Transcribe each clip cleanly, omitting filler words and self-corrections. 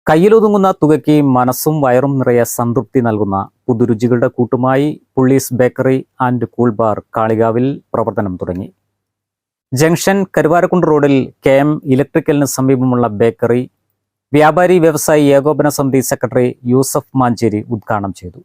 കയ്യിലൊതുങ്ങുന്ന തുകയ്ക്ക് മനസ്സും വയറും നിറയെ സംതൃപ്തി നൽകുന്ന പുതുരുചികളുടെ കൂട്ടുമായി Pullies bakery and cool bar കാളികാവിൽ പ്രവർത്തനം തുടങ്ങി. ജംഗ്ഷൻ കരുവാരക്കുണ്ട് റോഡിൽ KM ഇലക്ട്രിക്കലിന് സമീപമുള്ള ബേക്കറി വ്യാപാരി വ്യവസായി ഏകോപന സമിതി സെക്രട്ടറി യൂസഫ് മാഞ്ചേരി ഉദ്ഘാടനം ചെയ്തു.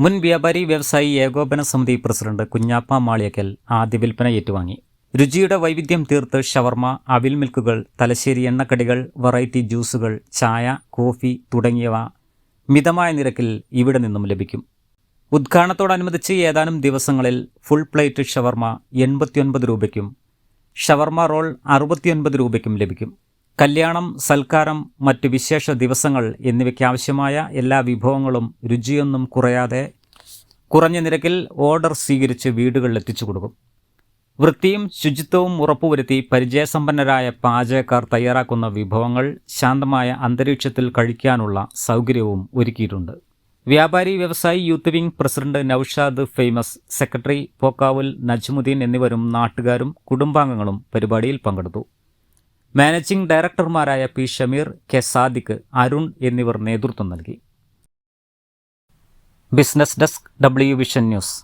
മുൻ വ്യാപാരി വ്യവസായി ഏകോപന സമിതി പ്രസിഡന്റ് കുഞ്ഞാപ്പ മാളിയക്കൽ ആദ്യ വിൽപ്പന ഏറ്റുവാങ്ങി. രുചിയുടെ വൈവിധ്യം തീർത്ത് ഷവർമ, അവിൽ മിൽക്കുകൾ, തലശ്ശേരി എണ്ണക്കടികൾ, വെറൈറ്റി ജ്യൂസുകൾ, ചായ, കോഫി തുടങ്ങിയവ മിതമായ നിരക്കിൽ ഇവിടെ നിന്നും ലഭിക്കും. ഉദ്ഘാടനത്തോടനുബന്ധിച്ച് ഏതാനും ദിവസങ്ങളിൽ ഫുൾ പ്ലേറ്റ് ഷവർമ 89 രൂപയ്ക്കും ഷവർമ റോൾ 69 രൂപയ്ക്കും ലഭിക്കും. കല്യാണം, സൽക്കാരം, മറ്റ് വിശേഷ ദിവസങ്ങൾ എന്നിവയ്ക്കാവശ്യമായ എല്ലാ വിഭവങ്ങളും രുചിയൊന്നും കുറയാതെ കുറഞ്ഞ നിരക്കിൽ ഓർഡർ സ്വീകരിച്ച് വീടുകളിൽ എത്തിച്ചു കൊടുക്കും. വൃത്തിയും ശുചിത്വവും ഉറപ്പുവരുത്തി പരിചയസമ്പന്നരായ പാചകക്കാർ തയ്യാറാക്കുന്ന വിഭവങ്ങൾ ശാന്തമായ അന്തരീക്ഷത്തിൽ കഴിക്കാനുള്ള സൗകര്യവും ഒരുക്കിയിട്ടുണ്ട്. വ്യാപാരി വ്യവസായി youth wing president Noushad Famous, secretary Pokkavul Najmuddin എന്നിവരും നാട്ടുകാരും കുടുംബാംഗങ്ങളും പരിപാടിയിൽ പങ്കെടുത്തു. മാനേജിംഗ് ഡയറക്ടർമാരായ P. ഷമീർ, K. സാദിഖ്, അരുൺ എന്നിവർ നേതൃത്വം നൽകി. Business desk, W vision news.